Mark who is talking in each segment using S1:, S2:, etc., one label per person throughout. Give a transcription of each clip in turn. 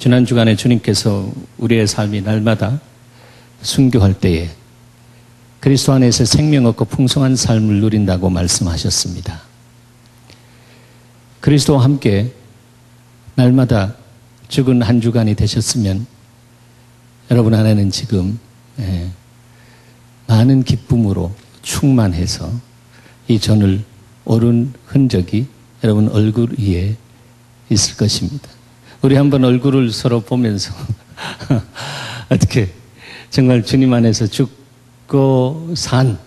S1: 지난 주간에 주님께서 우리의 삶이 날마다 순교할 때에 그리스도 안에서 생명 얻고 풍성한 삶을 누린다고 말씀하셨습니다. 그리스도와 함께 날마다 죽은 한 주간이 되셨으면 여러분 안에는 지금 많은 기쁨으로 충만해서 이 전을 오른 흔적이 여러분 얼굴 위에 있을 것입니다. 우리 한번 얼굴을 서로 보면서 어떻게 정말 주님 안에서 죽고 산,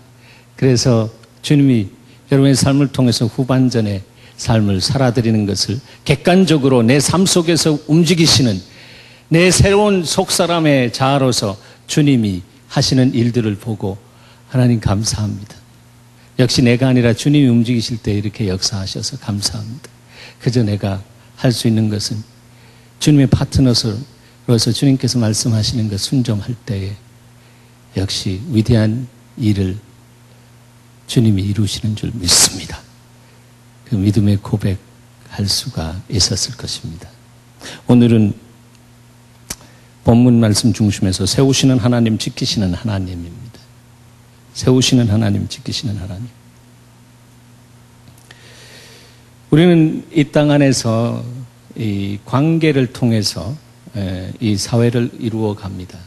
S1: 그래서 주님이 여러분의 삶을 통해서 후반전의 삶을 살아드리는 것을 객관적으로 내 삶 속에서 움직이시는 내 새로운 속사람의 자아로서 주님이 하시는 일들을 보고 하나님 감사합니다. 역시 내가 아니라 주님이 움직이실 때 이렇게 역사하셔서 감사합니다. 그저 내가 할 수 있는 것은 주님의 파트너로서 주님께서 말씀하시는 것 순종할 때에 역시 위대한 일을 주님이 이루시는 줄 믿습니다. 그 믿음의 고백할 수가 있었을 것입니다. 오늘은 본문 말씀 중심에서 세우시는 하나님, 지키시는 하나님입니다. 세우시는 하나님, 지키시는 하나님. 우리는 이 땅 안에서 이 관계를 통해서 이 사회를 이루어 갑니다.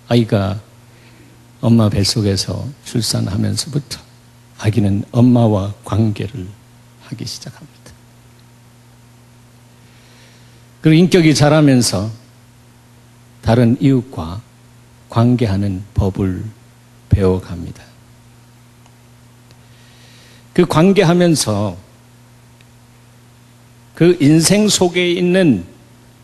S1: 아이가 엄마 뱃속에서 출산하면서부터 아기는 엄마와 관계를 하기 시작합니다. 그리고 인격이 자라면서 다른 이웃과 관계하는 법을 배워갑니다. 그 관계하면서 그 인생 속에 있는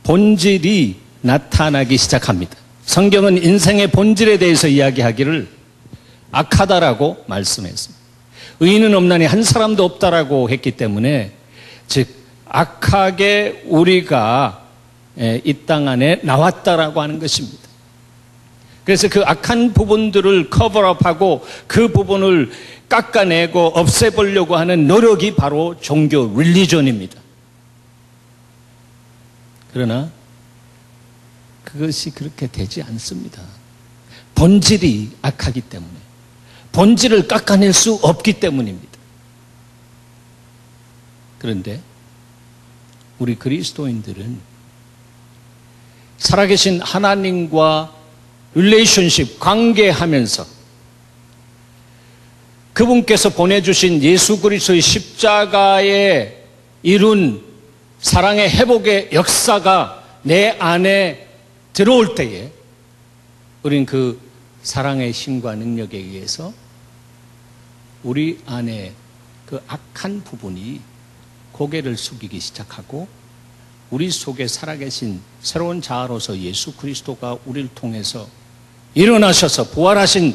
S1: 본질이 나타나기 시작합니다. 성경은 인생의 본질에 대해서 이야기하기를 악하다라고 말씀했습니다. 의인은 없나니 한 사람도 없다라고 했기 때문에, 즉 악하게 우리가 이 땅 안에 나왔다라고 하는 것입니다. 그래서 그 악한 부분들을 커버업하고 그 부분을 깎아내고 없애보려고 하는 노력이 바로 종교, 릴리전입니다. 그러나 그것이 그렇게 되지 않습니다. 본질이 악하기 때문에, 본질을 깎아낼 수 없기 때문입니다. 그런데 우리 그리스도인들은 살아계신 하나님과 릴레이션십, 관계하면서 그분께서 보내주신 예수 그리스도의 십자가에 이룬 사랑의 회복의 역사가 내 안에 들어올 때에 우리는 그 사랑의 힘과 능력에 의해서 우리 안에 그 악한 부분이 고개를 숙이기 시작하고 우리 속에 살아계신 새로운 자아로서 예수 그리스도가 우리를 통해서 일어나셔서 부활하신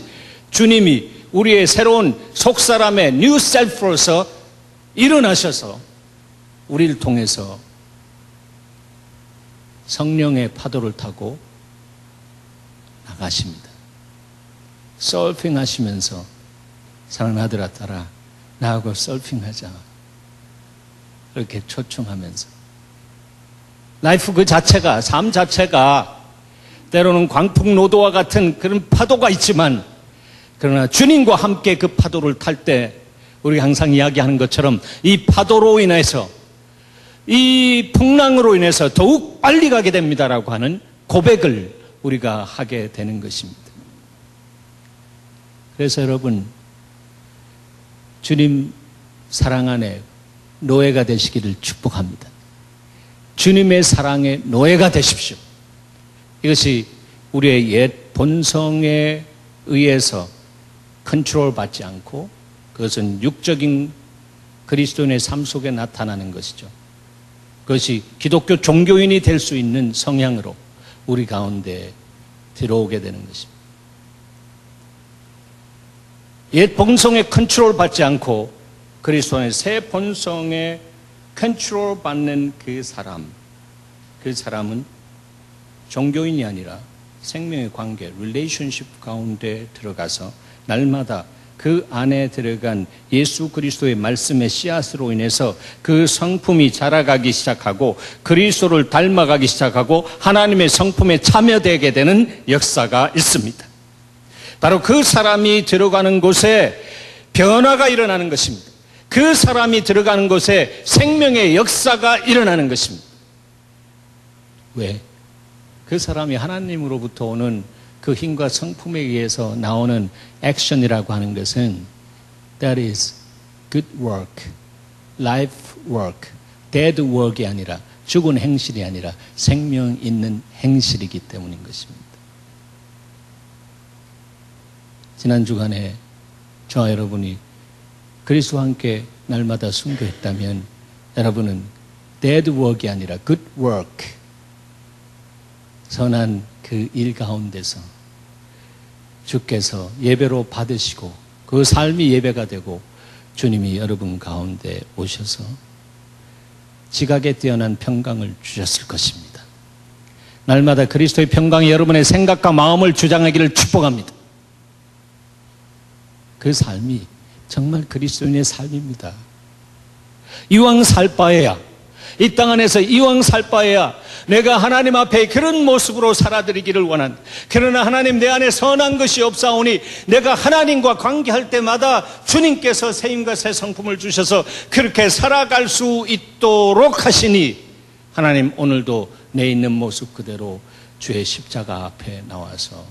S1: 주님이 우리의 새로운 속사람의 뉴 셀프로서 일어나셔서 우리를 통해서 성령의 파도를 타고 나가십니다. 서핑 하시면서 사랑하는 아들아 따라 나하고 서핑하자, 이렇게 초청하면서 라이프 그 자체가, 삶 자체가 때로는 광풍노도와 같은 그런 파도가 있지만, 그러나 주님과 함께 그 파도를 탈 때 우리 항상 이야기하는 것처럼 이 파도로 인해서, 이 풍랑으로 인해서 더욱 빨리 가게 됩니다라고 하는 고백을 우리가 하게 되는 것입니다. 그래서 여러분, 주님 사랑 안에 노예가 되시기를 축복합니다. 주님의 사랑의 노예가 되십시오. 이것이 우리의 옛 본성에 의해서 컨트롤 받지 않고, 그것은 육적인 그리스도인의 삶 속에 나타나는 것이죠. 그것이 기독교 종교인이 될 수 있는 성향으로 우리 가운데 들어오게 되는 것입니다. 옛 본성에 컨트롤 받지 않고 그리스도의 새 본성에 컨트롤 받는 그 사람은 종교인이 아니라 생명의 관계, 릴레이션십 가운데 들어가서 날마다 그 안에 들어간 예수 그리스도의 말씀의 씨앗으로 인해서 그 성품이 자라가기 시작하고 그리스도를 닮아가기 시작하고 하나님의 성품에 참여되게 되는 역사가 있습니다. 바로 그 사람이 들어가는 곳에 변화가 일어나는 것입니다. 그 사람이 들어가는 곳에 생명의 역사가 일어나는 것입니다. 왜? 그 사람이 하나님으로부터 오는 그 힘과 성품에 의해서 나오는 액션이라고 하는 것은 that is good work, life work, dead work이 아니라 죽은 행실이 아니라 생명 있는 행실이기 때문인 것입니다. 지난 주간에 저와 여러분이 그리스도와 함께 날마다 순교했다면 여러분은 dead work이 아니라 good work, 선한 그 일 가운데서 주께서 예배로 받으시고 그 삶이 예배가 되고 주님이 여러분 가운데 오셔서 지각에 뛰어난 평강을 주셨을 것입니다. 날마다 그리스도의 평강이 여러분의 생각과 마음을 주장하기를 축복합니다. 그 삶이 정말 그리스도인의 삶입니다. 이왕 살 바에야, 이 땅 안에서 이왕 살 바에야 내가 하나님 앞에 그런 모습으로 살아드리기를 원한다. 그러나 하나님 내 안에 선한 것이 없사오니 내가 하나님과 관계할 때마다 주님께서 새 힘과 새 성품을 주셔서 그렇게 살아갈 수 있도록 하시니 하나님 오늘도 내 있는 모습 그대로 주의 십자가 앞에 나와서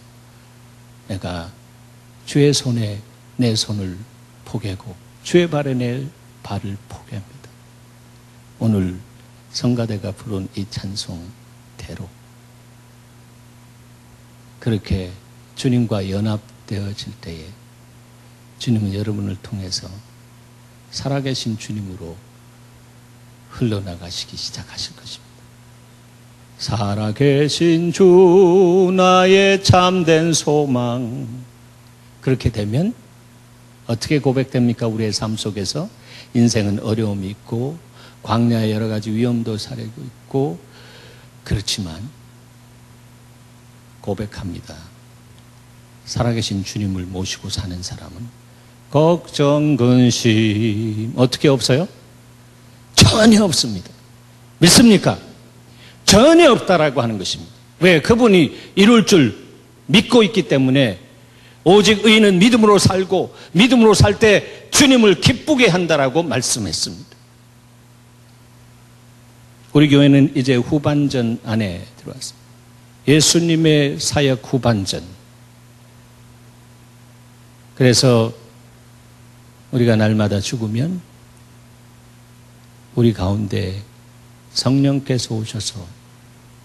S1: 내가 주의 손에 내 손을 포개고 주의 발에 내 발을 포개합니다. 오늘 성가대가 부른 이 찬송대로 그렇게 주님과 연합되어질 때에 주님은 여러분을 통해서 살아계신 주님으로 흘러나가시기 시작하실 것입니다. 살아계신 주 나의 참된 소망. 그렇게 되면 어떻게 고백됩니까? 우리의 삶 속에서 인생은 어려움이 있고 광야에 여러 가지 위험도 사려고 있고 그렇지만 고백합니다. 살아계신 주님을 모시고 사는 사람은 걱정, 근심 어떻게 없어요? 전혀 없습니다. 믿습니까? 전혀 없다라고 하는 것입니다. 왜? 그분이 이룰 줄 믿고 있기 때문에 오직 의인은 믿음으로 살고 믿음으로 살 때 주님을 기쁘게 한다라고 말씀했습니다. 우리 교회는 이제 후반전 안에 들어왔습니다. 예수님의 사역 후반전. 그래서 우리가 날마다 죽으면 우리 가운데 성령께서 오셔서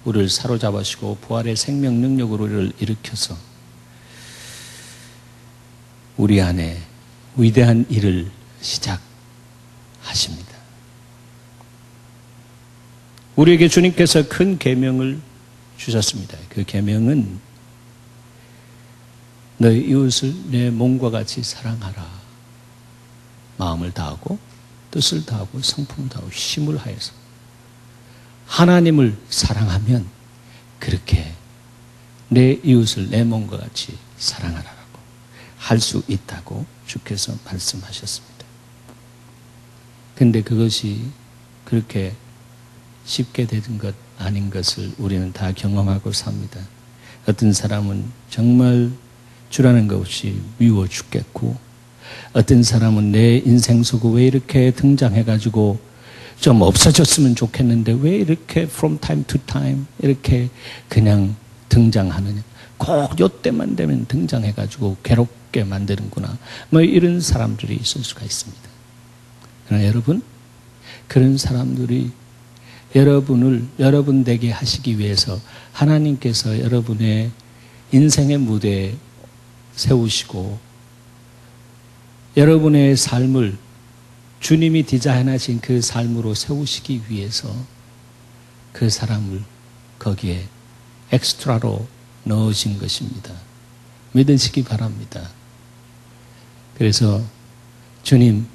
S1: 우리를 사로잡으시고 부활의 생명 능력으로 우리를 일으켜서 우리 안에 위대한 일을 시작하십니다. 우리에게 주님께서 큰 계명을 주셨습니다. 그 계명은 너희 이웃을 내 몸과 같이 사랑하라. 마음을 다하고 뜻을 다하고 성품을 다하고 힘을 하여서 하나님을 사랑하면 그렇게 내 이웃을 내 몸과 같이 사랑하라고 할 수 있다고 주께서 말씀하셨습니다. 근데 그것이 그렇게 쉽게 되는 것 아닌 것을 우리는 다 경험하고 삽니다. 어떤 사람은 정말 주라는 것 없이 미워 죽겠고 어떤 사람은 내 인생 속에 왜 이렇게 등장해가지고 좀 없어졌으면 좋겠는데 왜 이렇게 from time to time 이렇게 그냥 등장하느냐. 꼭 요때만 되면 등장해가지고 괴롭게 만드는구나. 뭐 이런 사람들이 있을 수가 있습니다. 그러나 여러분, 그런 사람들이 여러분을 여러분 되게 하시기 위해서 하나님께서 여러분의 인생의 무대에 세우시고 여러분의 삶을 주님이 디자인하신 그 삶으로 세우시기 위해서 그 사람을 거기에 엑스트라로 넣으신 것입니다. 믿으시기 바랍니다. 그래서 주님,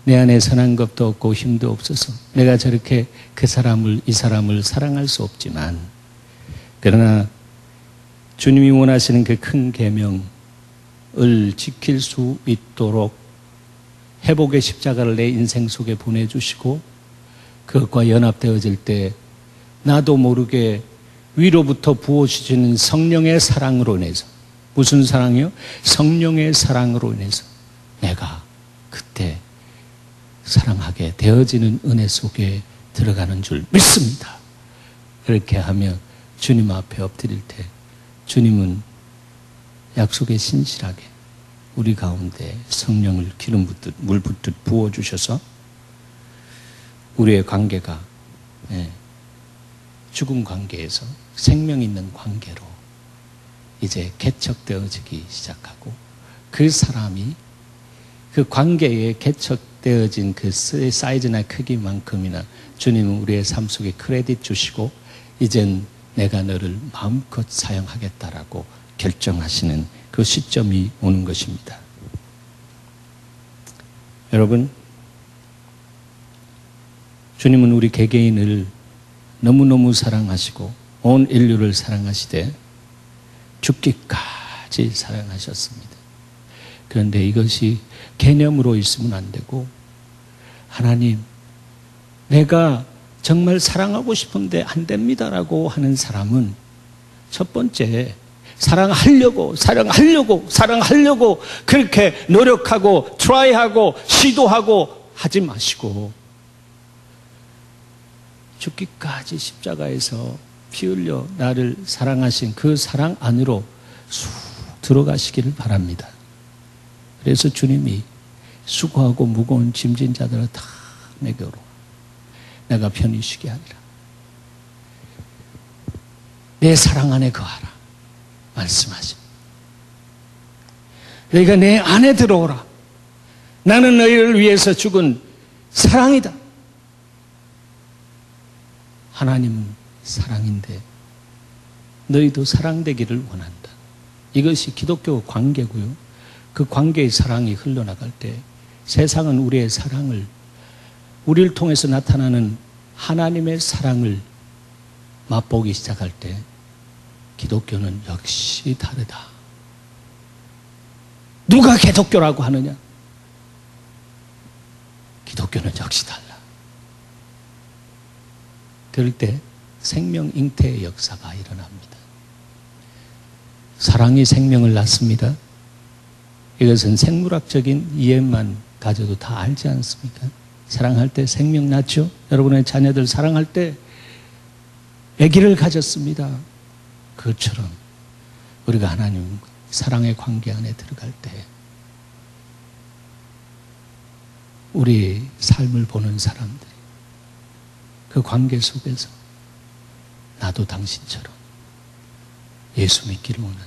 S1: 내 안에 선한 것도 없고 힘도 없어서 내가 저렇게 그 사람을 이 사람을 사랑할 수 없지만 그러나 주님이 원하시는 그 큰 계명을 지킬 수 있도록 회복의 십자가를 내 인생 속에 보내주시고 그것과 연합되어질 때 나도 모르게 위로부터 부어주시는 성령의 사랑으로 인해서, 무슨 사랑이요? 성령의 사랑으로 인해서 내가 그때 사랑하게 되어지는 은혜 속에 들어가는 줄 믿습니다. 그렇게 하며 주님 앞에 엎드릴 때 주님은 약속에 신실하게 우리 가운데 성령을 기름 붓듯 물 붓듯 부어주셔서 우리의 관계가 죽은 관계에서 생명 있는 관계로 이제 개척되어지기 시작하고, 그 사람이 그 관계에 개척되어진 그 사이즈나 크기만큼이나 주님은 우리의 삶 속에 크레딧 주시고 이젠 내가 너를 마음껏 사용하겠다라고 결정하시는 그 시점이 오는 것입니다. 여러분, 주님은 우리 개개인을 너무너무 사랑하시고 온 인류를 사랑하시되 죽기까지 사랑하셨습니다. 그런데 이것이 개념으로 있으면 안 되고, 하나님, 내가 정말 사랑하고 싶은데 안 됩니다라고 하는 사람은 첫 번째 사랑하려고 그렇게 노력하고 트라이하고 시도하고 하지 마시고 죽기까지 십자가에서 피 흘려 나를 사랑하신 그 사랑 안으로 쑥 들어가시기를 바랍니다. 그래서 주님이 수고하고 무거운 짐진 자들을 다 내게로 내가 편히 쉬게 하리라. 내 사랑 안에 거하라 말씀하십니다. 너희가 내 안에 들어오라. 나는 너희를 위해서 죽은 사랑이다. 하나님은 사랑인데 너희도 사랑되기를 원한다. 이것이 기독교 관계고요. 그 관계의 사랑이 흘러나갈 때 세상은 우리의 사랑을, 우리를 통해서 나타나는 하나님의 사랑을 맛보기 시작할 때 기독교는 역시 다르다. 누가 기독교라고 하느냐? 기독교는 역시 달라. 그럴 때 생명 잉태의 역사가 일어납니다. 사랑이 생명을 낳습니다. 이것은 생물학적인 이해만 가져도 다 알지 않습니까? 사랑할 때 생명 낳죠? 여러분의 자녀들 사랑할 때 아기를 가졌습니다. 그것처럼 우리가 하나님 사랑의 관계 안에 들어갈 때 우리 삶을 보는 사람들이 그 관계 속에서 나도 당신처럼 예수 믿기를 원한다.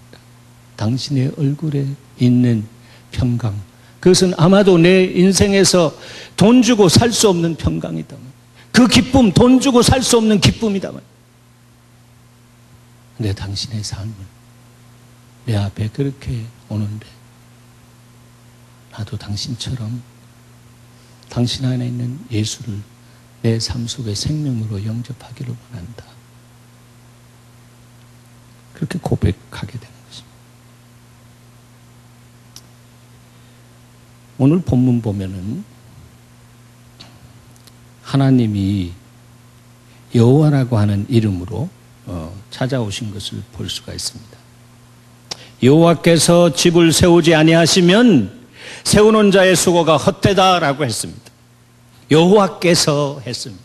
S1: 당신의 얼굴에 있는 평강, 그것은 아마도 내 인생에서 돈 주고 살 수 없는 평강이다만, 그 기쁨, 돈 주고 살 수 없는 기쁨이다만, 근데 당신의 삶을 내 앞에 그렇게 오는데 나도 당신처럼 당신 안에 있는 예수를 내 삶 속의 생명으로 영접하기를 원한다. 그렇게 고백하게 되는 것입니다. 오늘 본문 보면은 하나님이 여호와라고 하는 이름으로 찾아오신 것을 볼 수가 있습니다. 여호와께서 집을 세우지 아니하시면 세우는 자의 수고가 헛되다라고 했습니다. 여호와께서 했습니다.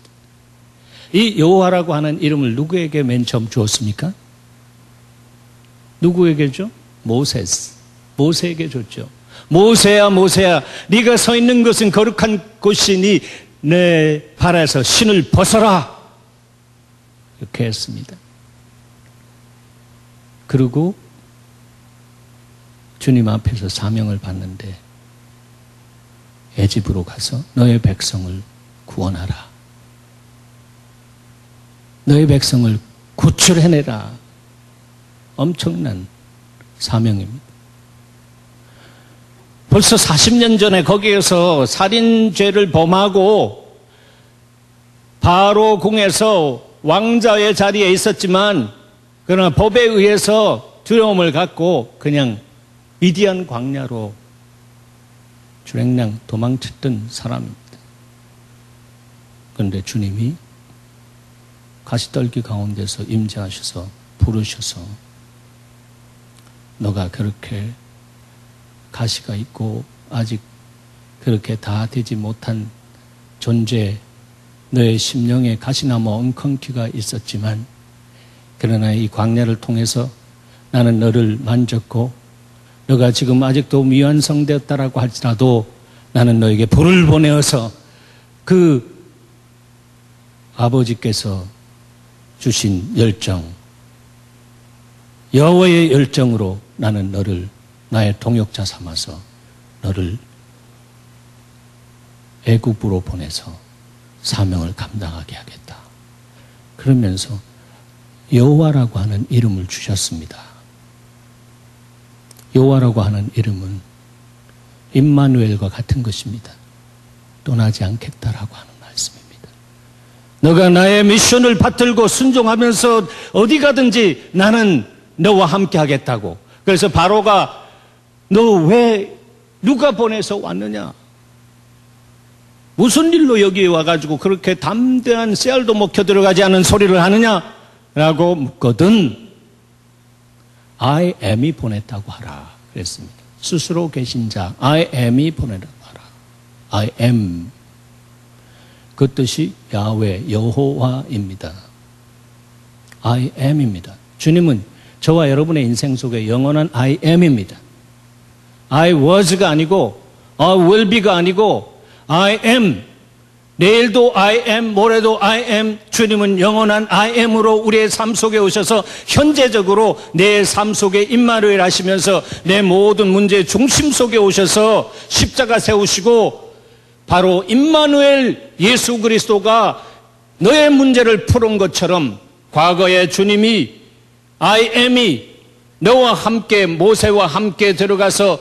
S1: 이 여호와라고 하는 이름을 누구에게 맨 처음 주었습니까? 누구에게죠? 모세에게 줬죠. 모세야 모세야, 네가 서 있는 것은 거룩한 곳이니 내 발에서 신을 벗어라, 이렇게 했습니다. 그리고 주님 앞에서 사명을 받는데 애집으로 가서 너의 백성을 구원하라, 너의 백성을 구출해내라. 엄청난 사명입니다. 벌써 40년 전에 거기에서 살인죄를 범하고 바로 궁에서 왕자의 자리에 있었지만, 그러나 법에 의해서 두려움을 갖고 그냥 미디안 광야로 주랭랑 도망쳤던 사람입니다. 그런데 주님이 가시떨기 가운데서 임재하셔서 부르셔서 너가 그렇게 가시가 있고 아직 그렇게 다 되지 못한 존재, 너의 심령에 가시나무 엉겅퀴가 있었지만 그러나 이 광야를 통해서 나는 너를 만졌고 너가 지금 아직도 미완성되었다라고 할지라도 나는 너에게 불을 보내어서 그 아버지께서 주신 열정, 여호와의 열정으로 나는 너를 나의 동역자 삼아서 너를 애굽으로 보내서 사명을 감당하게 하겠다. 그러면서 여호와라고 하는 이름을 주셨습니다. 여호와라고 하는 이름은 임마누엘과 같은 것입니다. 떠나지 않겠다라고 하는 말씀입니다. 너가 나의 미션을 받들고 순종하면서 어디 가든지 나는 너와 함께 하겠다고. 그래서 바로가 너 왜 누가 보내서 왔느냐? 무슨 일로 여기에 와가지고 그렇게 담대한 씨알도 먹혀 들어가지 않은 소리를 하느냐? 라고 묻거든 I am이 보냈다고 하라 그랬습니다. 스스로 계신 자 I am이 보내라고 하라. I am. 그 뜻이 야훼 여호와입니다. I am입니다. 주님은 저와 여러분의 인생 속에 영원한 I am입니다. I was가 아니고 I will be가 아니고 I am. 내일도 I am, 모레도 I am. 주님은 영원한 I am으로 우리의 삶 속에 오셔서 현재적으로 내 삶 속에 임마누엘 하시면서 내 모든 문제의 중심 속에 오셔서 십자가 세우시고 바로 임마누엘 예수 그리스도가 너의 문제를 푸는 것처럼 과거에 주님이 I am이 너와 함께 모세와 함께 들어가서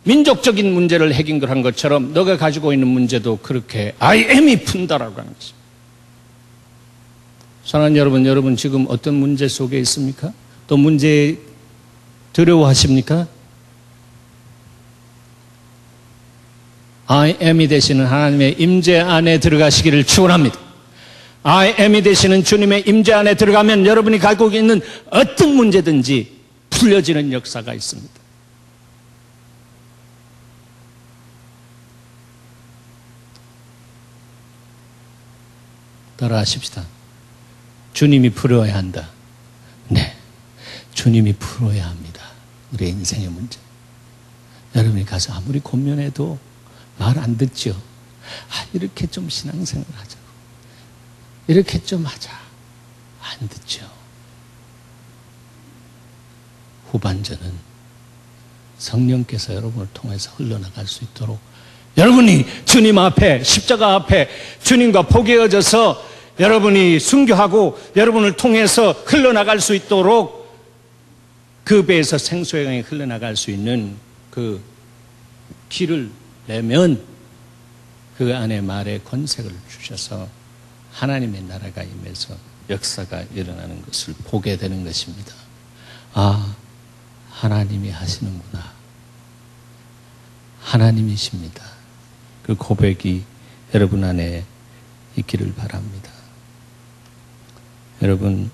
S1: 민족적인 문제를 해결한 것처럼 너가 가지고 있는 문제도 그렇게 I am이 푼다라고 하는 것입니다. 사랑하는 여러분, 여러분 지금 어떤 문제 속에 있습니까? 또 문제에 두려워하십니까? I am이 되시는 하나님의 임재 안에 들어가시기를 축원합니다. I am이 되시는 주님의 임재 안에 들어가면 여러분이 갖고 있는 어떤 문제든지 풀려지는 역사가 있습니다. 따라하십시다. 주님이 풀어야 한다. 네, 주님이 풀어야 합니다. 우리의 인생의 문제. 여러분이 가서 아무리 고민해도 말 안 듣죠. 이렇게 좀 신앙생활 하자고. 이렇게 좀 하자. 안 듣죠. 후반전은 성령께서 여러분을 통해서 흘러나갈 수 있도록 여러분이 주님 앞에 십자가 앞에 주님과 포개어져서 여러분이 순교하고 여러분을 통해서 흘러나갈 수 있도록 그 배에서 생수의 강이 흘러나갈 수 있는 그 길을 내면 그 안에 말의 권세를 주셔서 하나님의 나라가 임해서 역사가 일어나는 것을 보게 되는 것입니다. 아, 하나님이 하시는구나. 하나님이십니다. 그 고백이 여러분 안에 있기를 바랍니다. 여러분,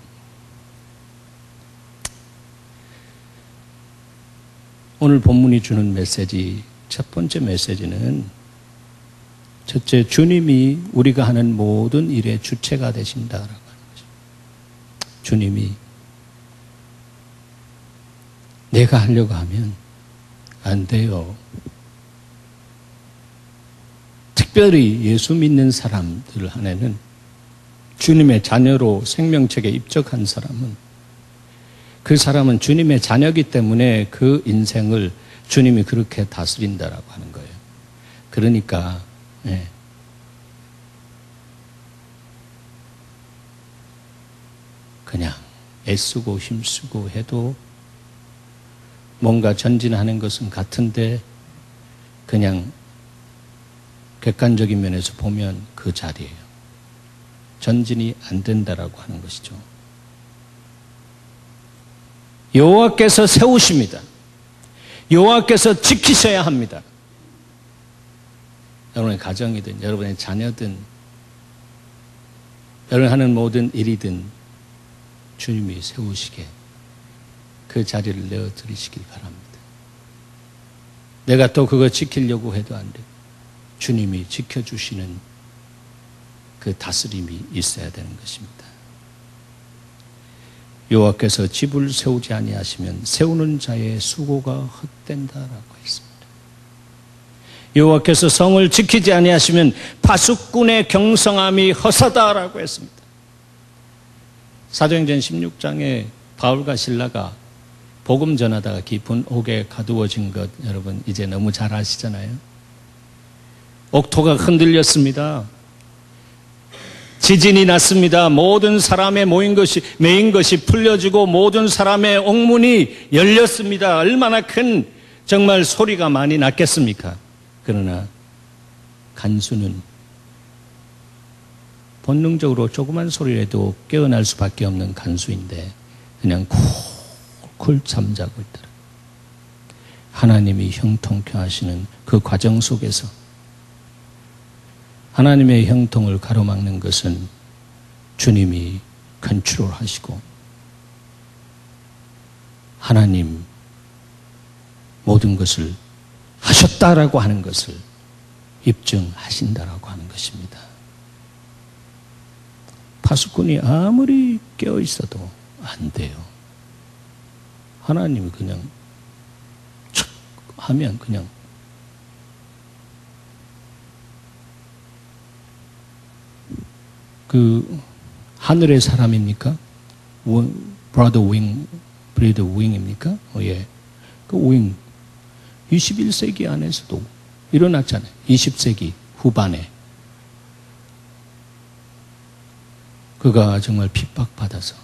S1: 오늘 본문이 주는 메시지, 첫 번째 메시지는 첫째, 주님이 우리가 하는 모든 일의 주체가 되신다라고 하는 것입니다. 주님이 내가 하려고 하면 안 돼요. 특별히 예수 믿는 사람들 안에는 주님의 자녀로 생명책에 입적한 사람은 그 사람은 주님의 자녀이기 때문에 그 인생을 주님이 그렇게 다스린다라고 하는 거예요. 그러니까 그냥 애쓰고 힘쓰고 해도 뭔가 전진하는 것은 같은데 그냥 객관적인 면에서 보면 그 자리예요. 전진이 안 된다라고 하는 것이죠. 여호와께서 세우십니다. 여호와께서 지키셔야 합니다. 여러분의 가정이든 여러분의 자녀든 여러분이 하는 모든 일이든 주님이 세우시게 그 자리를 내어드리시길 바랍니다. 내가 또 그거 지키려고 해도 안 돼. 주님이 지켜주시는 그 다스림이 있어야 되는 것입니다. 여호와께서 집을 세우지 아니하시면 세우는 자의 수고가 헛된다라고 했습니다. 여호와께서 성을 지키지 아니하시면 파수꾼의 경성함이 허사다라고 했습니다. 사도행전 16장에 바울과 실라가 복음 전하다가 깊은 옥에 가두어진 것 여러분 이제 너무 잘 아시잖아요. 옥토가 흔들렸습니다. 지진이 났습니다. 모든 사람의 메인 것이 풀려지고 모든 사람의 옥문이 열렸습니다. 얼마나 큰 정말 소리가 많이 났겠습니까? 그러나 간수는 본능적으로 조그만 소리라도 깨어날 수밖에 없는 간수인데 그냥 쿨쿨 잠자고 있더라. 하나님이 형통케 하시는 그 과정 속에서 하나님의 형통을 가로막는 것은 주님이 컨트롤하시고 하나님 모든 것을 하셨다라고 하는 것을 입증하신다라고 하는 것입니다. 파수꾼이 아무리 깨어 있어도 안 돼요. 하나님이 그냥 척 하면 그냥 그 하늘의 사람입니까? 브라더 윙입니까? 예. 그 윙 21세기 안에서도 일어났잖아요. 20세기 후반에 그가 정말 핍박받아서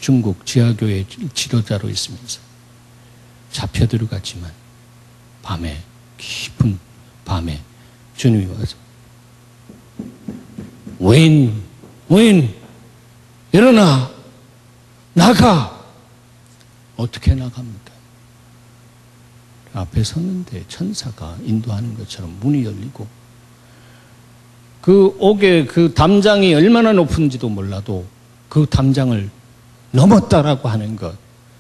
S1: 중국 지하교회 지도자로 있으면서 잡혀 들어갔지만 밤에 깊은 밤에 주님이 와서 윙 일어나 나가. 어떻게 나갑니까? 앞에 섰는데 천사가 인도하는 것처럼 문이 열리고 그 옥의 그 담장이 얼마나 높은지도 몰라도 그 담장을 넘었다라고 하는 것.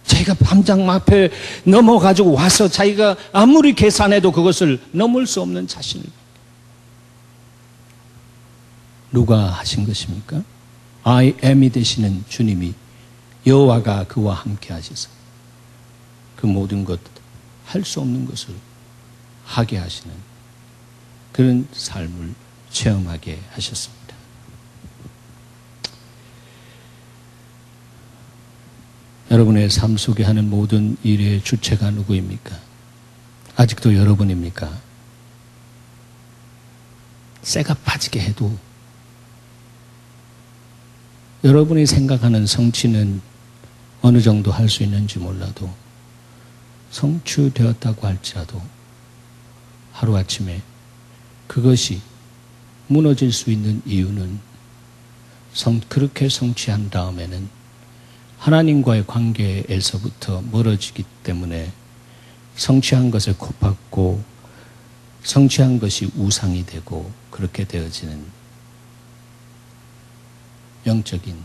S1: 자기가 담장 앞에 넘어가지고 와서 자기가 아무리 계산해도 그것을 넘을 수 없는 자신을 누가 하신 것입니까? I am이 되시는 주님이 여호와가 그와 함께 하셔서 그 모든 것 할 수 없는 것을 하게 하시는 그런 삶을 체험하게 하셨습니다. 여러분의 삶 속에 하는 모든 일의 주체가 누구입니까? 아직도 여러분입니까? 쇠가 빠지게 해도 여러분이 생각하는 성취는 어느 정도 할 수 있는지 몰라도 성취되었다고 할지라도 하루아침에 그것이 무너질 수 있는 이유는 그렇게 성취한 다음에는 하나님과의 관계에서부터 멀어지기 때문에 성취한 것을 곱받고 성취한 것이 우상이 되고 그렇게 되어지는 영적인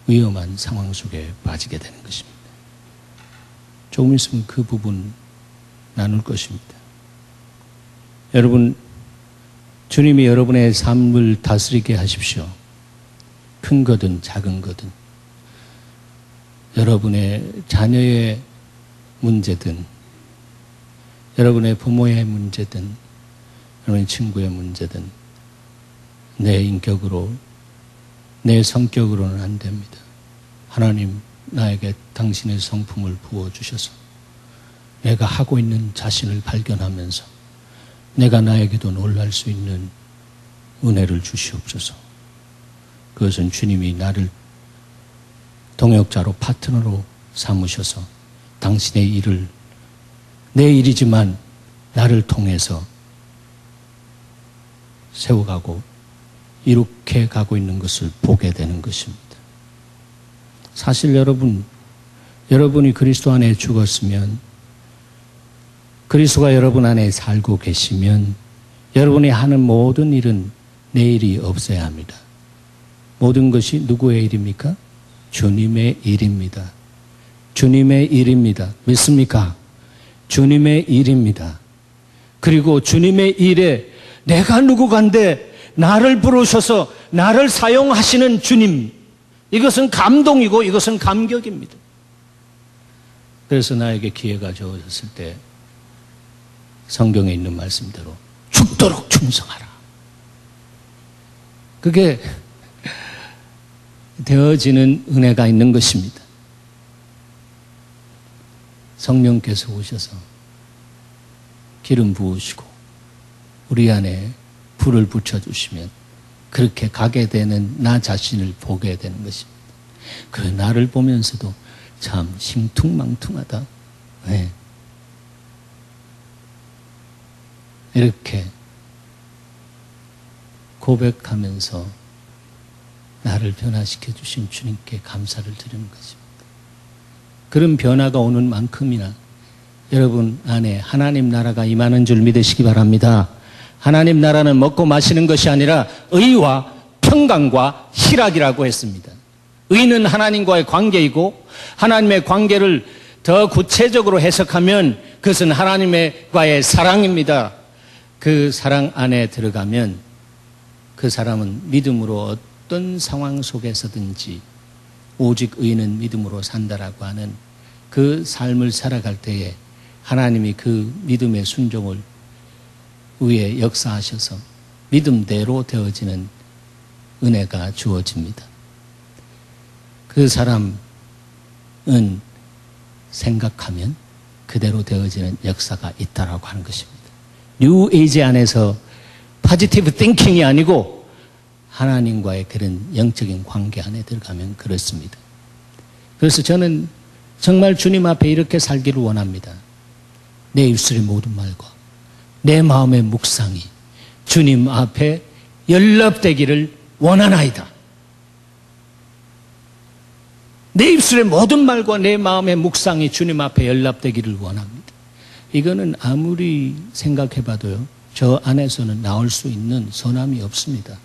S1: 위험한 상황 속에 빠지게 되는 것입니다. 조금 있으면 그 부분 나눌 것입니다. 여러분, 주님이 여러분의 삶을 다스리게 하십시오. 큰 거든 작은 거든 여러분의 자녀의 문제든 여러분의 부모의 문제든 여러분의 친구의 문제든 내 인격으로 내 성격으로는 안 됩니다. 하나님 나에게 당신의 성품을 부어주셔서 내가 하고 있는 자신을 발견하면서 내가 나에게도 놀랄 수 있는 은혜를 주시옵소서. 그것은 주님이 나를 동역자로 파트너로 삼으셔서 당신의 일을 내 일이지만 나를 통해서 세워가고 이렇게 가고 있는 것을 보게 되는 것입니다. 사실 여러분이 그리스도 안에 죽었으면 그리스도가 여러분 안에 살고 계시면 여러분이 하는 모든 일은 내일이 없어야 합니다. 모든 것이 누구의 일입니까? 주님의 일입니다. 주님의 일입니다. 믿습니까? 주님의 일입니다. 그리고 주님의 일에 내가 누구간데 나를 부르셔서 나를 사용하시는 주님, 이것은 감동이고 이것은 감격입니다. 그래서 나에게 기회가 주어졌을 때 성경에 있는 말씀대로 죽도록 충성하라. 그게 되어지는 은혜가 있는 것입니다. 성령께서 오셔서 기름 부으시고 우리 안에 불을 붙여주시면 그렇게 가게 되는 나 자신을 보게 되는 것입니다. 그 나를 보면서도 참 싱퉁망퉁하다. 네. 이렇게 고백하면서 나를 변화시켜 주신 주님께 감사를 드리는 것입니다. 그런 변화가 오는 만큼이나 여러분 안에 하나님 나라가 임하는 줄 믿으시기 바랍니다. 하나님 나라는 먹고 마시는 것이 아니라 의와 평강과 희락이라고 했습니다. 의는 하나님과의 관계이고 하나님의 관계를 더 구체적으로 해석하면 그것은 하나님과의 사랑입니다. 그 사랑 안에 들어가면 그 사람은 믿음으로 어떤 상황 속에서든지 오직 의는 믿음으로 산다라고 하는 그 삶을 살아갈 때에 하나님이 그 믿음의 순종을 위에 역사하셔서 믿음대로 되어지는 은혜가 주어집니다. 그 사람은 생각하면 그대로 되어지는 역사가 있다라고 하는 것입니다. 뉴 에이지 안에서 포지티브 띵킹이 아니고 하나님과의 그런 영적인 관계 안에 들어가면 그렇습니다. 그래서 저는 정말 주님 앞에 이렇게 살기를 원합니다. 내 입술의 모든 말과 내 마음의 묵상이 주님 앞에 연락되기를 원하나이다. 내 입술의 모든 말과 내 마음의 묵상이 주님 앞에 연락되기를 원합니다. 이거는 아무리 생각해봐도요, 저 안에서는 나올 수 있는 선함이 없습니다.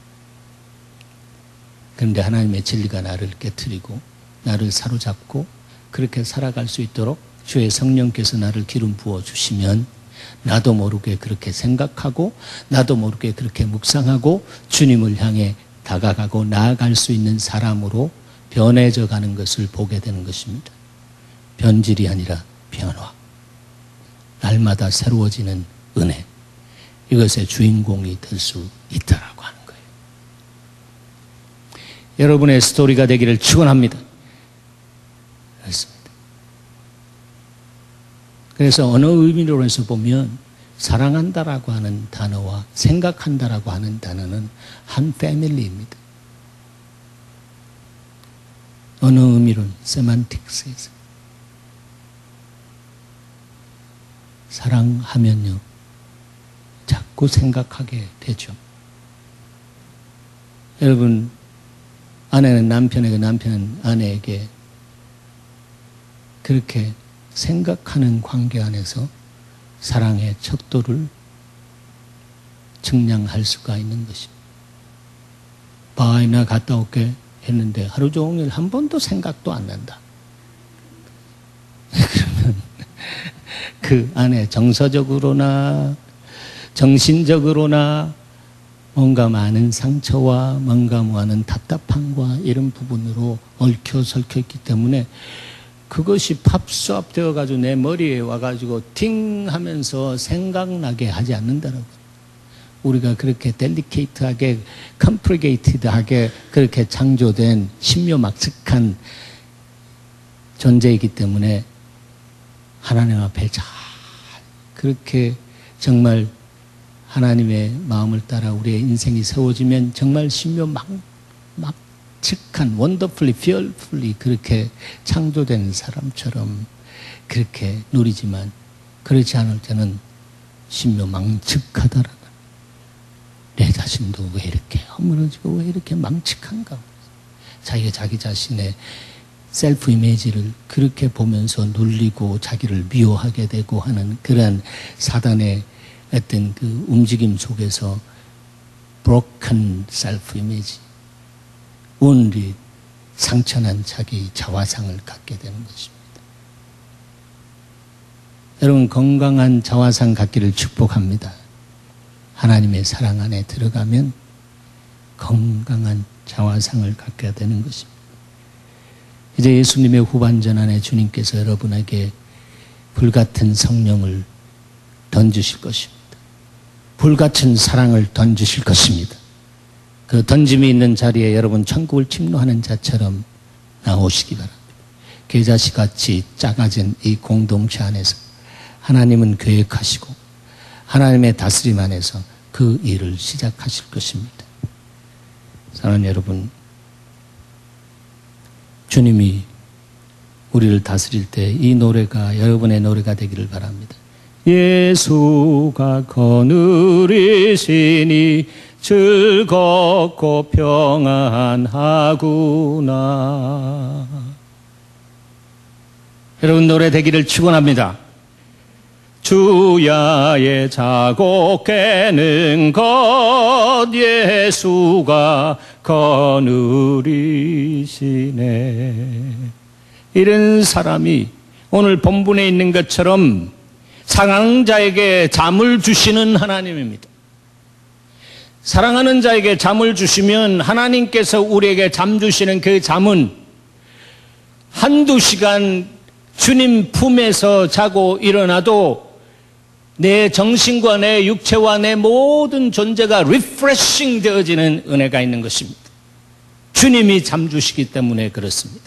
S1: 그런데 하나님의 진리가 나를 깨트리고 나를 사로잡고 그렇게 살아갈 수 있도록 주의 성령께서 나를 기름 부어주시면 나도 모르게 그렇게 생각하고 나도 모르게 그렇게 묵상하고 주님을 향해 다가가고 나아갈 수 있는 사람으로 변해져 가는 것을 보게 되는 것입니다. 변질이 아니라 변화. 날마다 새로워지는 은혜. 이것의 주인공이 될 수 있다라고 하는 거예요. 여러분의 스토리가 되기를 축원합니다. 그렇습니다. 그래서 어느 의미로서 보면 사랑한다라고 하는 단어와 생각한다라고 하는 단어는 한 패밀리입니다. 어느 의미로는 세만틱스에서 사랑하면요 자꾸 생각하게 되죠. 여러분, 아내는 남편에게, 남편은 아내에게 그렇게 생각하는 관계 안에서 사랑의 척도를 측량할 수가 있는 것입니다. 바이나 갔다 올게 했는데 하루 종일 한 번도 생각도 안 난다. 그러면 그 안에 정서적으로나 정신적으로나 뭔가 많은 상처와 뭔가 많은 답답함과 이런 부분으로 얽혀설켜 있기 때문에 그것이 팝스업 되어가지고 내 머리에 와가지고 팅 하면서 생각나게 하지 않는다라고. 우리가 그렇게 델리케이트하게, 컴플리케이티드하게 그렇게 창조된 신묘막측한 존재이기 때문에 하나님 앞에 잘 그렇게 정말 하나님의 마음을 따라 우리의 인생이 세워지면 정말 신묘막측한 원더풀리, 피얼풀리 그렇게 창조된 사람처럼 그렇게 누리지만 그렇지 않을 때는 신묘망측하다라는 내 자신도 왜 이렇게 허물어지고 왜 이렇게 망측한가. 자기가 자기 자신의 셀프 이미지를 그렇게 보면서 눌리고 자기를 미워하게 되고 하는 그러한 사단의 어떤 그 움직임 속에서 broken self image, 온리 상처난 자기 자화상을 갖게 되는 것입니다. 여러분, 건강한 자화상 갖기를 축복합니다. 하나님의 사랑 안에 들어가면 건강한 자화상을 갖게 되는 것입니다. 이제 예수님의 후반전 안에 주님께서 여러분에게 불같은 성령을 던지실 것입니다. 불같은 사랑을 던지실 것입니다. 그 던짐이 있는 자리에 여러분 천국을 침노하는 자처럼 나오시기 바랍니다. 계자씨같이 작아진 이 공동체 안에서 하나님은 계획하시고 하나님의 다스림 안에서 그 일을 시작하실 것입니다. 사랑하는 여러분, 주님이 우리를 다스릴 때 이 노래가 여러분의 노래가 되기를 바랍니다. 예수가 거느리시니 즐겁고 평안하구나. 여러분, 노래 되기를 축원합니다. 주야의 자고 깨는 것 예수가 거느리시네. 이런 사람이 오늘 본문에 있는 것처럼 사랑하는 자에게 잠을 주시는 하나님입니다. 사랑하는 자에게 잠을 주시면 하나님께서 우리에게 잠 주시는 그 잠은 한두 시간 주님 품에서 자고 일어나도 내 정신과 내 육체와 내 모든 존재가 리프레싱 되어지는 은혜가 있는 것입니다. 주님이 잠 주시기 때문에 그렇습니다.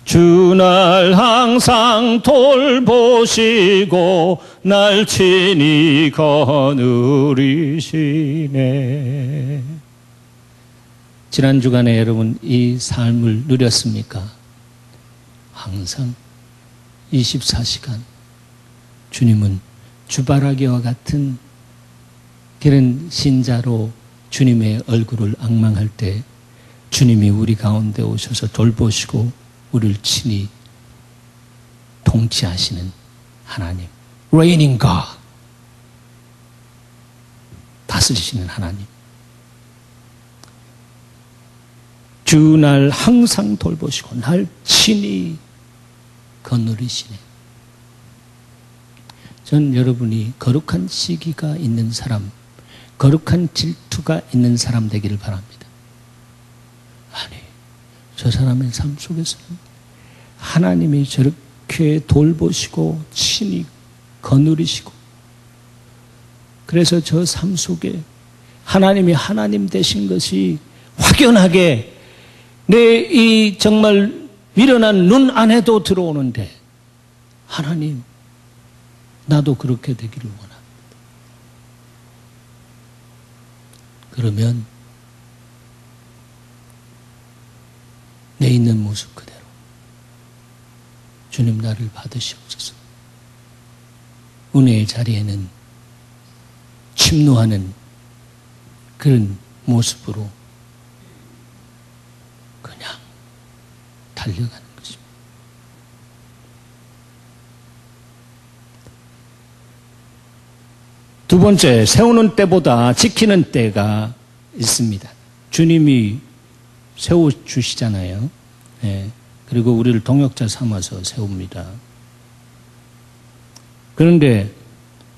S1: 주 날 항상 돌보시고 날 친히 거느리시네. 지난 주간에 여러분 이 삶을 누렸습니까? 항상 24시간 주님은 주바라기와 같은 그런 신자로 주님의 얼굴을 앙망할 때 주님이 우리 가운데 오셔서 돌보시고 우리를 친히 통치하시는 하나님, reigning God, 다스리시는 하나님. 주 날 항상 돌보시고 날 친히 거느리시네. 전 여러분이 거룩한 시기가 있는 사람, 거룩한 질투가 있는 사람 되기를 바랍니다. 아니, 저 사람의 삶 속에서는 하나님이 저렇게 돌보시고 친히 거느리시고 그래서 저 삶 속에 하나님이 하나님 되신 것이 확연하게 내 이 정말 미련한 눈 안에도 들어오는데 하나님, 나도 그렇게 되기를 원합니다. 그러면 내 있는 모습 그대로 주님 나를 받으시옵소서. 은혜의 자리에는 침노하는 그런 모습으로 그냥 달려가는 것입니다. 두 번째, 세우는 때보다 지키는 때가 있습니다. 주님이 세워주시잖아요. 네. 그리고 우리를 동역자 삼아서 세웁니다. 그런데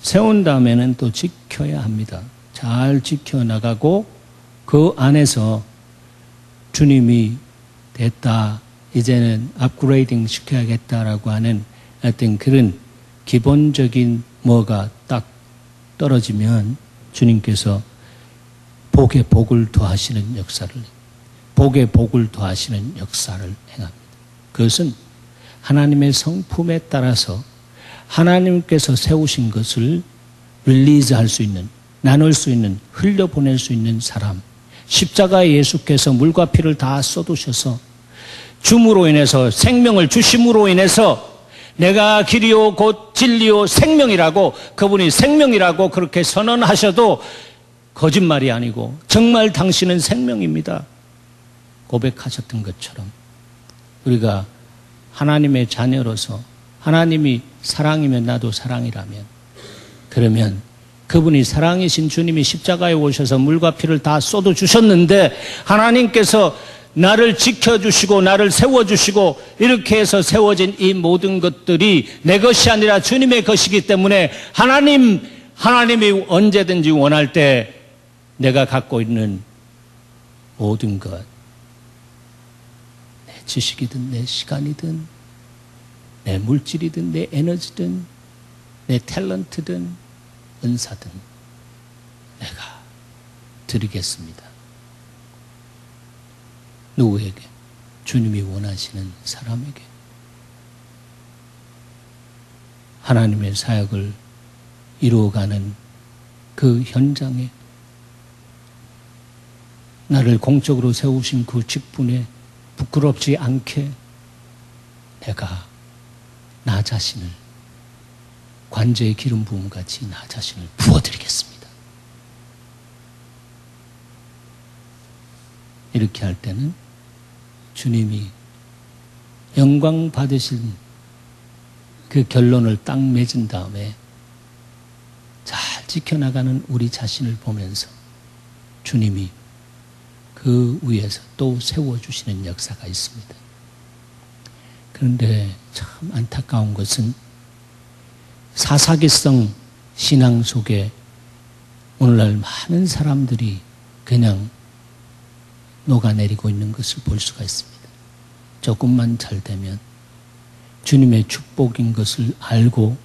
S1: 세운 다음에는 또 지켜야 합니다. 잘 지켜나가고 그 안에서 주님이 됐다, 이제는 업그레이딩 시켜야겠다라고 하는 어떤 그런 기본적인 뭐가 딱 떨어지면 주님께서 복에 복을 더하시는 역사를, 복에 복을 더하시는 역사를 행합니다. 그것은 하나님의 성품에 따라서 하나님께서 세우신 것을 릴리즈할 수 있는, 나눌 수 있는, 흘려보낼 수 있는 사람, 십자가에 예수께서 물과 피를 다 쏟으셔서 줌으로 인해서 생명을 주심으로 인해서 내가 길이요 곧 진리요 생명이라고, 그분이 생명이라고 그렇게 선언하셔도 거짓말이 아니고 정말 당신은 생명입니다. 고백하셨던 것처럼 우리가 하나님의 자녀로서 하나님이 사랑이면 나도 사랑이라면, 그러면 그분이 사랑이신 주님이 십자가에 오셔서 물과 피를 다 쏟아주셨는데 하나님께서 나를 지켜주시고 나를 세워주시고 이렇게 해서 세워진 이 모든 것들이 내 것이 아니라 주님의 것이기 때문에 하나님이 언제든지 원할 때 내가 갖고 있는 모든 것, 내 지식이든 내 시간이든 내 물질이든 내 에너지든 내 탤런트든 은사든 내가 드리겠습니다. 누구에게? 주님이 원하시는 사람에게. 하나님의 사역을 이루어가는 그 현장에 나를 공적으로 세우신 그 직분에 부끄럽지 않게 내가 나 자신을 관제의 기름 부음 같이 나 자신을 부어드리겠습니다. 이렇게 할 때는 주님이 영광 받으신 그 결론을 딱 맺은 다음에 잘 지켜나가는 우리 자신을 보면서 주님이 그 위에서 또 세워주시는 역사가 있습니다. 그런데 참 안타까운 것은 사사기성 신앙 속에 오늘날 많은 사람들이 그냥 녹아내리고 있는 것을 볼 수가 있습니다. 조금만 잘 되면 주님의 축복인 것을 알고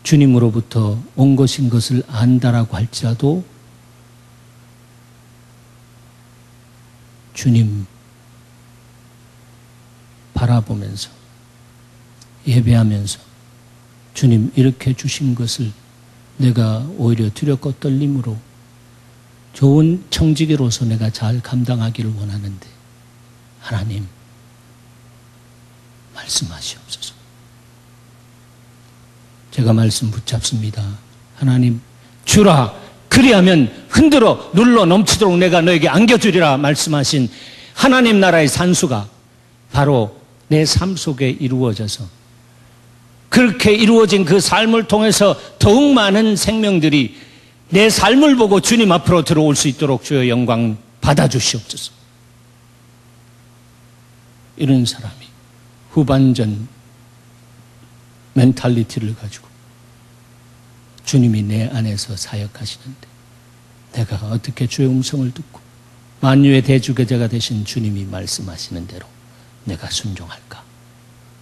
S1: 주님으로부터 온 것인 것을 안다라고 할지라도 주님 바라보면서 예배하면서 주님 이렇게 주신 것을 내가 오히려 두렵고 떨림으로 좋은 청지기로서 내가 잘 감당하기를 원하는데 하나님 말씀하시옵소서. 제가 말씀 붙잡습니다. 하나님 주라, 그리하면 흔들어 눌러 넘치도록 내가 너에게 안겨주리라 말씀하신 하나님 나라의 산수가 바로 내 삶 속에 이루어져서 그렇게 이루어진 그 삶을 통해서 더욱 많은 생명들이 내 삶을 보고 주님 앞으로 들어올 수 있도록 주여 영광 받아주시옵소서. 이런 사람이 후반전 멘탈리티를 가지고 주님이 내 안에서 사역하시는데 내가 어떻게 주의 음성을 듣고 만유의 대주교제가 되신 주님이 말씀하시는 대로 내가 순종할까?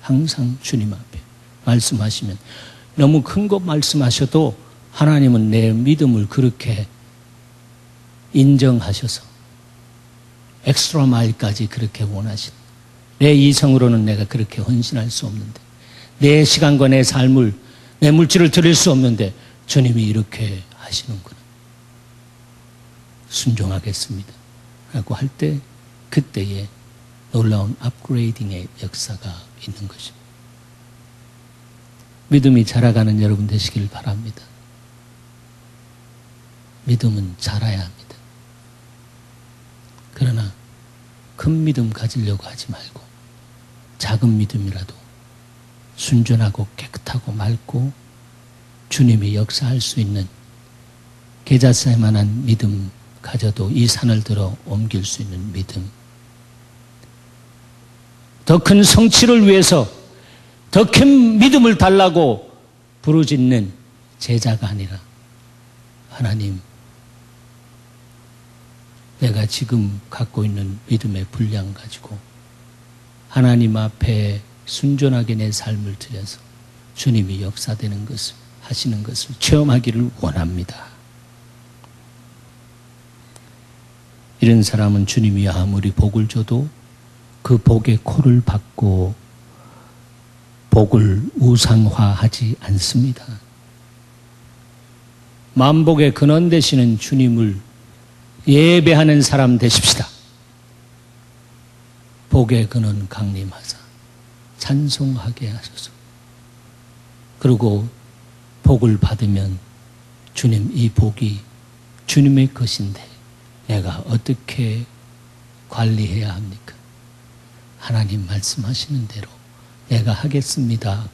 S1: 항상 주님 앞에 말씀하시면 너무 큰 것 말씀하셔도 하나님은 내 믿음을 그렇게 인정하셔서 엑스트라 마일까지 그렇게 원하신, 내 이성으로는 내가 그렇게 헌신할 수 없는데, 내 시간과 내 삶을, 내 물질을 드릴 수 없는데 주님이 이렇게 하시는구나, 순종하겠습니다 라고 할 때 그때에 놀라운 업그레이딩의 역사가 있는 것입니다. 믿음이 자라가는 여러분 되시길 바랍니다. 믿음은 자라야 합니다. 그러나 큰 믿음 가지려고 하지 말고 작은 믿음이라도 순전하고 깨끗하고 맑고 주님이 역사할 수 있는 게자세만한 믿음 가져도 이 산을 들어 옮길 수 있는 믿음, 더 큰 성취를 위해서 더 큰 믿음을 달라고 부르짖는 제자가 아니라 하나님, 내가 지금 갖고 있는 믿음의 분량 가지고 하나님 앞에 순전하게 내 삶을 드려서 주님이 역사되는 것을, 하시는 것을 체험하기를 원합니다. 이런 사람은 주님이 아무리 복을 줘도 그 복의 코를 받고 복을 우상화하지 않습니다. 만복의 근원 되시는 주님을 예배하는 사람 되십시다. 복의 근원 강림하사 찬송하게 하소서. 그리고 복을 받으면 주님 이 복이 주님의 것인데 내가 어떻게 관리해야 합니까? 하나님 말씀하시는 대로 내가 하겠습니다.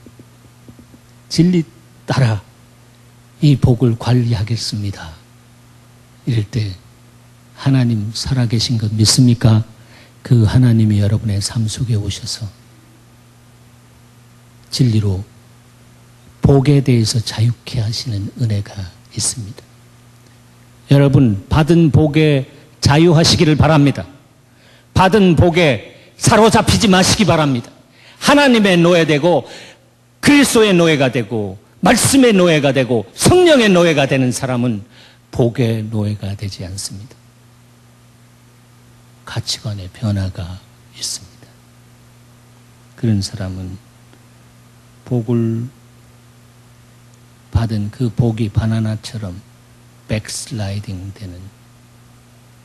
S1: 진리 따라 이 복을 관리하겠습니다. 이럴 때 하나님 살아계신 것 믿습니까? 그 하나님이 여러분의 삶 속에 오셔서 진리로 복에 대해서 자유케 하시는 은혜가 있습니다. 여러분 받은 복에 자유하시기를 바랍니다. 받은 복에 사로잡히지 마시기 바랍니다. 하나님의 노예되고 그리스도의 노예가 되고 말씀의 노예가 되고 성령의 노예가 되는 사람은 복의 노예가 되지 않습니다. 가치관의 변화가 있습니다. 그런 사람은 복을 받은 그 복이 바나나처럼 백슬라이딩 되는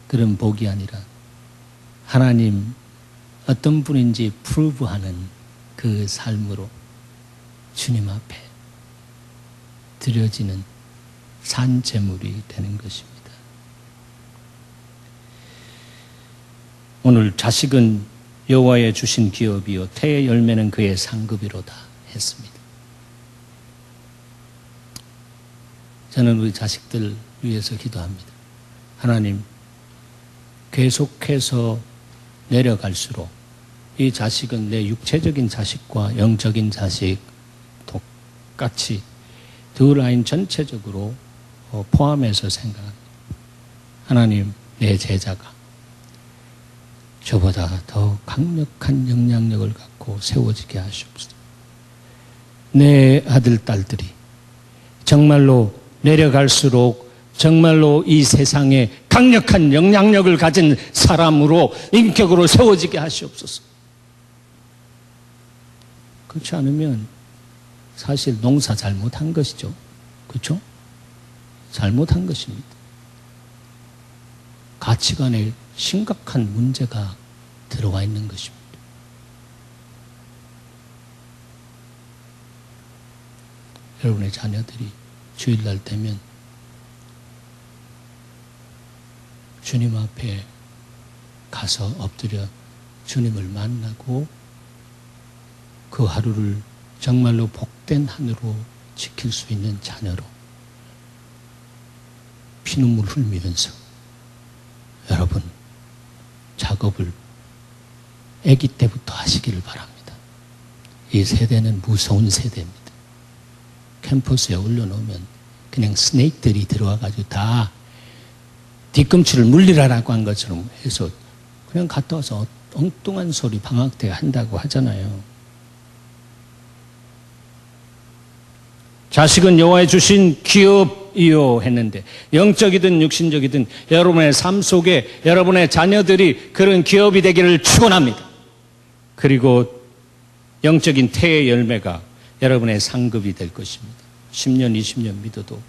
S1: 그런 복이 아니라 하나님 어떤 분인지 프루브하는 그 삶으로 주님 앞에 드려지는 산제물이 되는 것입니다. 오늘 자식은 여호와의 주신 기업이요 태의 열매는 그의 상급이로다 했습니다. 저는 우리 자식들 위해서 기도합니다. 하나님, 계속해서 내려갈수록 이 자식은 내 육체적인 자식과 영적인 자식 똑같이 두 라인 전체적으로 포함해서 생각합니다. 하나님, 내 제자가 저보다 더 강력한 영향력을 갖고 세워지게 하시옵소서. 내 아들, 딸들이 정말로 내려갈수록 정말로 이 세상에 강력한 영향력을 가진 사람으로 인격으로 세워지게 하시옵소서. 그렇지 않으면 사실 농사 잘못한 것이죠. 그렇죠? 잘못한 것입니다. 가치관에 심각한 문제가 들어와 있는 것입니다. 여러분의 자녀들이 주일날 되면 주님 앞에 가서 엎드려 주님을 만나고 그 하루를 정말로 복된 한으로 지킬 수 있는 자녀로 피눈물 흘리면서 여러분 작업을 아기 때부터 하시기를 바랍니다. 이 세대는 무서운 세대입니다. 캠퍼스에 올려놓으면 그냥 스네이크들이 들어와가지고 다 뒤꿈치를 물리라라고 한 것처럼 해서 그냥 갔다 와서 엉뚱한 소리 방학 때 한다고 하잖아요. 자식은 여호와의 주신 기업이요 했는데 영적이든 육신적이든 여러분의 삶 속에 여러분의 자녀들이 그런 기업이 되기를 축원합니다. 그리고 영적인 태의 열매가 여러분의 상급이 될 것입니다. 10년, 20년 믿어도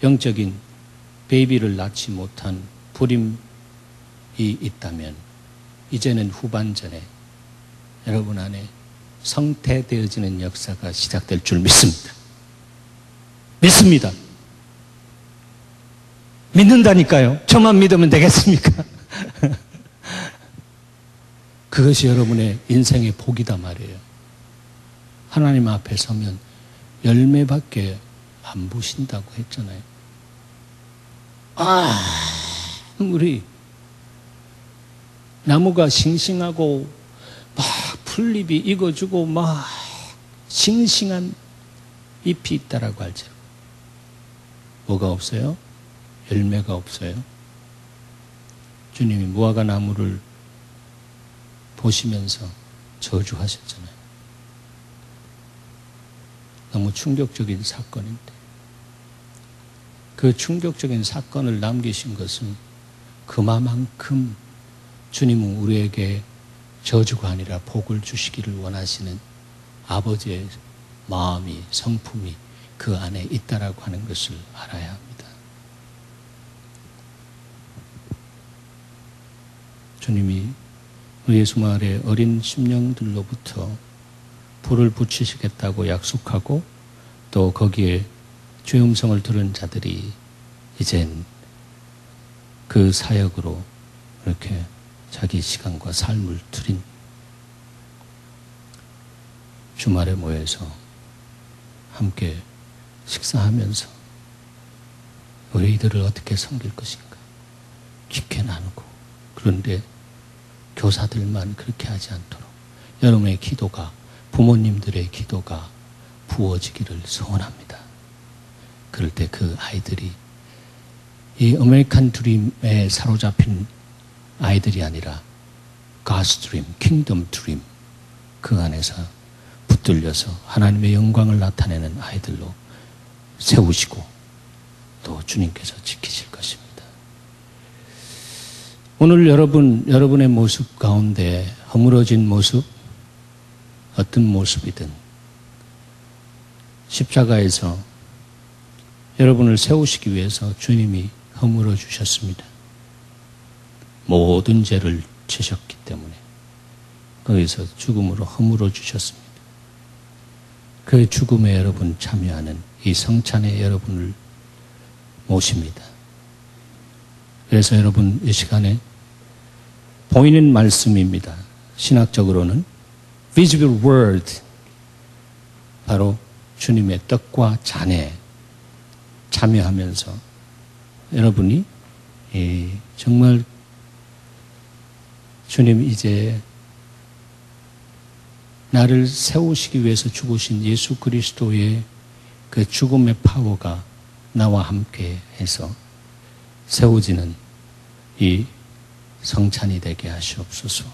S1: 영적인 베이비를 낳지 못한 불임이 있다면 이제는 후반전에 여러분 안에 성태되어지는 역사가 시작될 줄 믿습니다. 믿습니다. 믿는다니까요. 저만 믿으면 되겠습니까? 그것이 여러분의 인생의 복이다 말이에요. 하나님 앞에 서면 열매밖에 안 보신다고 했잖아요. 우리 나무가 싱싱하고 막 풀잎이 익어주고 막 싱싱한 잎이 있다라고 할지라도 뭐가 없어요? 열매가 없어요. 주님이 무화과 나무를 보시면서 저주하셨잖아요. 너무 충격적인 사건인데 그 충격적인 사건을 남기신 것은 그만큼 주님은 우리에게 저주가 아니라 복을 주시기를 원하시는 아버지의 마음이, 성품이 그 안에 있다라고 하는 것을 알아야 합니다. 주님이 예수 마을의 어린 심령들로부터 불을 붙이시겠다고 약속하고 또 거기에 주의 음성을 들은 자들이 이젠 그 사역으로 이렇게 자기 시간과 삶을 들인 주말에 모여서 함께 식사하면서 우리 이들을 어떻게 섬길 것인가 깊게 나누고, 그런데 교사들만 그렇게 하지 않도록 여러분의 기도가, 부모님들의 기도가 부어지기를 소원합니다. 그럴 때 그 아이들이 이 아메리칸 드림에 사로잡힌 아이들이 아니라 God's Dream, Kingdom Dream, 그 안에서 붙들려서 하나님의 영광을 나타내는 아이들로 세우시고 또 주님께서 지키실 것입니다. 오늘 여러분의 모습 가운데 허물어진 모습, 어떤 모습이든 십자가에서 여러분을 세우시기 위해서 주님이 허물어 주셨습니다. 모든 죄를 지셨기 때문에 거기서 죽음으로 허물어 주셨습니다. 그 죽음에 여러분 참여하는 이 성찬에 여러분을 모십니다. 그래서 여러분 이 시간에 보이는 말씀입니다. 신학적으로는 visible word, 바로 주님의 떡과 잔에 참여하면서 여러분이 정말 주님 이제 나를 세우시기 위해서 죽으신 예수 그리스도의 그 죽음의 파워가 나와 함께 해서 세워지는 이 성찬이 되게 하시옵소서.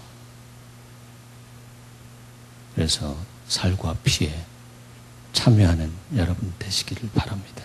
S1: 그래서 살과 피에 참여하는 여러분 되시기를 바랍니다.